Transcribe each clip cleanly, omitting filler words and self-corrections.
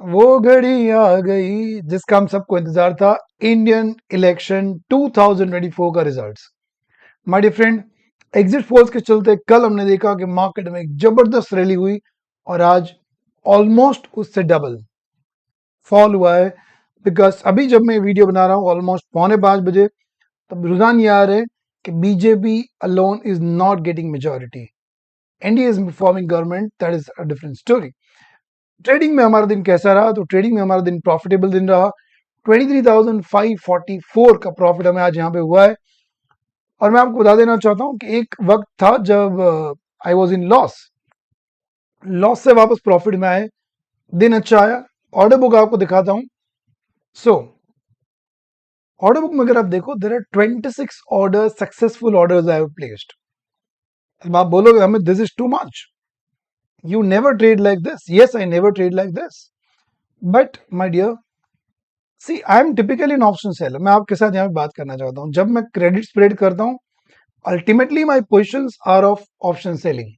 वो घड़ी आ गई जिसका हम सबको इंतजार था। इंडियन इलेक्शन 2024 का results. My dear friend, exit polls के चलते कल हमने देखा कि मार्केट में एक जबरदस्त रैली हुई और आज ऑलमोस्ट उससे डबल फॉल हुआ है। बिकॉज अभी जब मैं वीडियो बना रहा हूँ ऑलमोस्ट 4:45 बजे, तब रुझान ये आ रहे हैं कि BJP alone is not getting majority. NDA is forming government, that is a different story. Trading में हमारा दिन कैसा रहा? तो ट्रेडिंग में हमारा दिन प्रॉफिटेबल दिन रहा। 23,544 का प्रॉफिट हमें आज यहाँ पे हुआ है। और मैं आपको बता देना चाहता हूँ कि एक वक्त था जब I was in loss. Loss से वापस प्रॉफिट में आए, दिन अच्छा आया। ऑर्डर बुक आपको दिखाता हूँ। सो ऑर्डर बुक में अगर आप देखो, there are 26 order successful orders I have placed. अब आप बोलोगे हमें this is too much, you never trade like this. Yes, I never trade like this, but my dear, see I am typically an option seller. मैं आपके साथ यहाँ पे बात करना चाहता हूँ, जब मैं क्रेडिट स्प्रेड करता हूँ ultimately my positions are of option selling,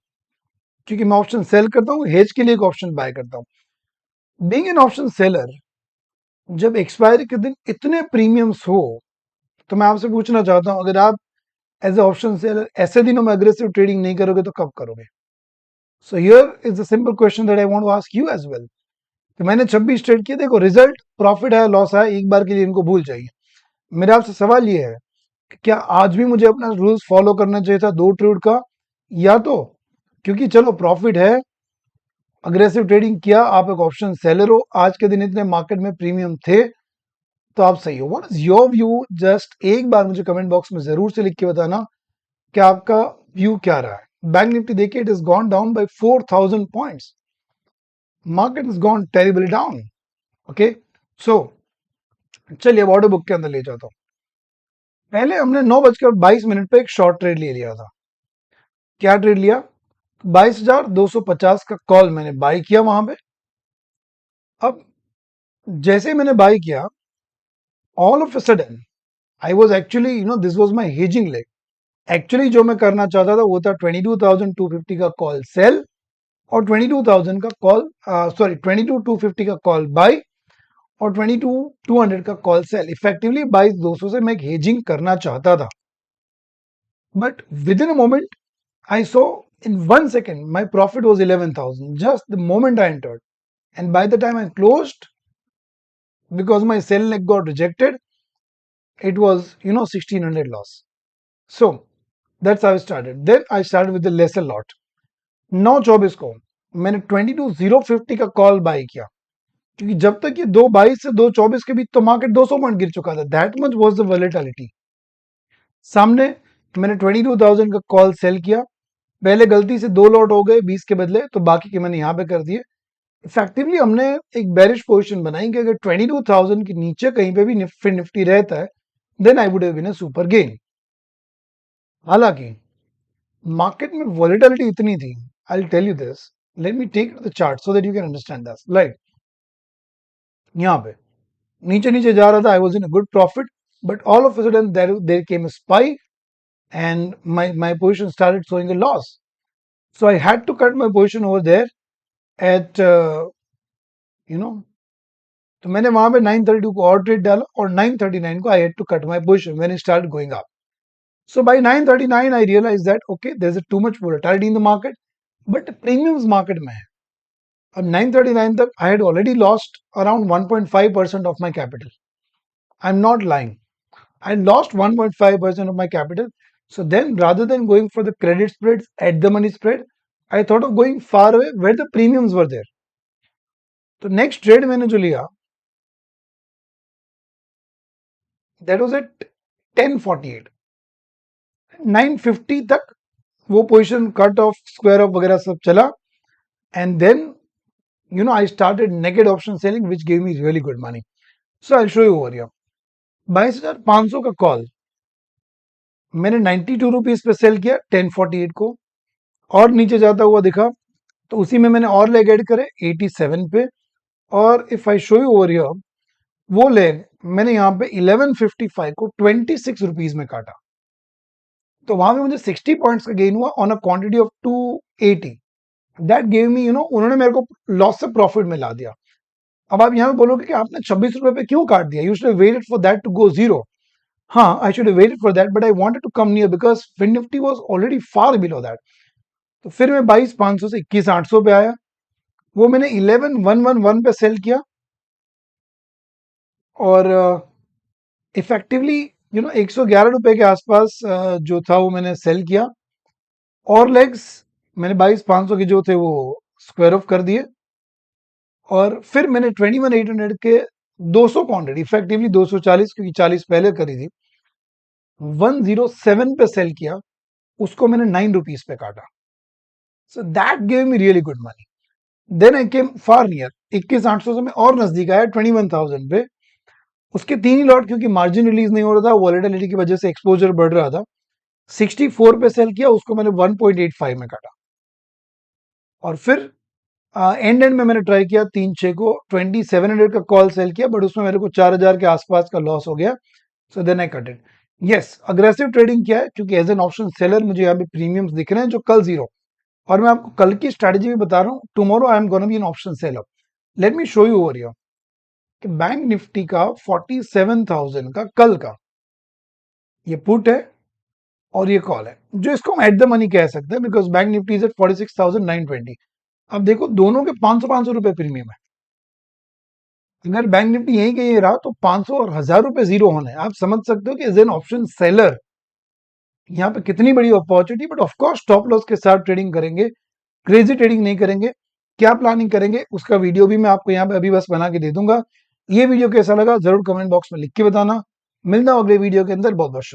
क्योंकि मैं ऑप्शन सेल करता हूँ, हेज के लिए एक ऑप्शन बाय करता हूँ। बीइंग एन ऑप्शन सेलर, जब एक्सपायरी के दिन इतने प्रीमियम्स हो, तो मैं आपसे पूछना चाहता हूँ, अगर आप एज ए ऑप्शन सेलर ऐसे दिनों में अग्रेसिव ट्रेडिंग नहीं करोगे तो कब करोगे? So here is the simple question that I want to ask you as well. तो मैंने 26 ट्रेड किए, देखो रिजल्ट प्रॉफिट है लॉस है, एक बार के लिए इनको भूल जाइए। मेरा आपसे सवाल ये है कि क्या आज भी मुझे अपना रूल्स फॉलो करना चाहिए था 2 ट्रेड का? या तो क्योंकि चलो प्रॉफिट है, अग्रेसिव ट्रेडिंग किया, आप एक ऑप्शन सेलर हो, आज के दिन इतने मार्केट में प्रीमियम थे, तो आप सही हो। What is your view? Just एक बार मुझे कमेंट बॉक्स में जरूर से लिख के बताना कि आपका व्यू क्या रहा है। बैंक निफ्टी देखिए, it is gone down by 4,000 points. Market is gone terribly down. Okay, so चलिए अब ऑर्डर बुक के अंदर ले जाता हूँ। पहले हमने 9:22 पे एक शॉर्ट ट्रेड ले लिया था। क्या ट्रेड लिया? 22,250 का कॉल मैंने बाई किया वहां पे। अब जैसे ही मैंने बाई किया, all of a sudden I was actually, this was my hedging leg. Actually जो मैं करना चाहता था वो था 22,250 का कॉल सेल और 22,000 का कॉल, सॉरी 22,250 का कॉल बाई और 22,200 का कॉल सेल। इफेक्टिवली 22,200 से मैं एक हेजिंग करना चाहता था। But with in a moment I saw in 1 second my profit was 11,000 just the moment I entered, and by the time I closed, because my sell leg got rejected, it was 1,600 loss. So that's how I started. Then I started with the lesser lot. 9:24 को मैंने 22,050 का call bye किया, क्योंकि जब तक ये 2:22 से 2:24 के बीच तो मार्केट 200 पॉइंट गिर चुका था। That much was the volatility. सामने मैंने 22,000 का कॉल सेल किया। पहले गलती से 2 लॉट हो गए 20 के बदले, तो बाकी के मैंने यहाँ पे कर दिए। इफेक्टिवली हमने एक बेरिश पोजीशन बनाई कि अगर 22,000 के नीचे कहीं पे भी निफ्टी रहता है, then I would have been a super gain. हालांकि मार्केट में वॉलेटिलिटी इतनी थी, I will tell you this, let me take the chart so that you can understand this. Like यहाँ पे नीचे नीचे जा रहा था, I was in a good profit, but all of a sudden there came a spike and my position started showing a loss. So I had to cut my position over there at you know तो मैंने वहां पे 932 को और trade डाला और 939 को I had to cut my position when it start going up. So by 939 I realise that okay, there is too much volatility in the market, but premiums market में है। अब 939 तक I had already lost around 1.5% of my capital. I am not lying, I lost 1.5% of my capital. So then, rather than going for the credit spreads at the money spread, I thought of going far away where the premiums were there. तो next trade मैंने जो लिया, that was at 1048। 950 तक वो position cut off square off वगैरह सब चला, and then I started negative option selling which gave me really good money. So I show you over here. 22,500 का कॉल मैंने 92 रुपीज पे सेल किया 1048 को, और नीचे जाता हुआ दिखा, तो उसी में मैंने और लेग ऐड करे 87 पे। और if I show you over here, वो लेग मैंने यहाँ पे 1155 को 26 रुपीज में काटा। तो वहां पे मुझे 60 पॉइंट्स का गेन हुआ on a quantity of 280। That gave मी, उन्होंने मेरे को लॉस से प्रॉफिट में ला दिया। अब आप यहाँ पे बोलोगे कि आपने 26 रुपए पे क्यों काट दिया, you should waited for that to go zero. हाँ, I should waited for that, but I wanted to come near because fin nifty was already far below that. तो फिर मैं 22,500 से 21,800 पे आया, वो मैंने 11,111 पे सेल किया और इफेक्टिवली 111 रुपए के आसपास जो था वो मैंने सेल किया. और लेग्स मैंने 22,500 के जो थे वो स्क्वायर ऑफ कर दिए और फिर मैंने 21,800 के 200 क्वांटिटी इफेक्टिवली 240, क्योंकि 40 पहले करी थी, 107 पे सेल किया. उसको मैंने 9 रुपीज पे काटा. So that gave me really good money. Then I came far near, 21,800 से मैं और नजदीक आया 21,000 पे. उसके 3 ही लॉट, क्योंकि मार्जिन रिलीज नहीं हो रहा था, वॉलेटिलिटी की वजह से एक्सपोजर बढ़ रहा था. 64 पे सेल किया, उसको मैंने 1.85 में काटा. और फिर एंड में मैंने ट्राई किया 3-6 को 2700 का कॉल सेल किया, बट उसमें मेरे को 4,000 के आसपास का लॉस हो गया. So then I cut it. Yes, aggressive trading किया है, क्योंकि एज एन ऑप्शन सेलर मुझे यहाँ पे प्रीमियम्स दिख रहे हैं जो कल जीरो. और मैं आपको कल की स्ट्रैटेजी भी बता रहा हूँ. Tomorrow I am gonna be N option seller. Let me show you over here कि बैंक निफ्टी का 47,000 का कल का ये पुट है और ये कॉल है, जो इसको हम एट द मनी कह सकते हैं, because Bank Nifty is at 46,920. अब देखो दोनों के 500-500 रुपए प्रीमियम है. अगर बैंक निफ्टी यहीं कहीं रहा तो 500 और 1,000 रुपए जीरो होने. आप समझ सकते हो कि एज एन ऑप्शन सेलर यहाँ पे कितनी बड़ी opportunity. But of course stop loss के साथ ट्रेडिंग करेंगे, क्रेजी ट्रेडिंग नहीं करेंगे. क्या प्लानिंग करेंगे उसका वीडियो भी मैं आपको यहाँ पे अभी बस बना के दे दूंगा. ये वीडियो कैसा लगा जरूर कमेंट बॉक्स में लिख के बताना. मिलना अगले वीडियो के अंदर. बहुत बहुत शुक्रिया.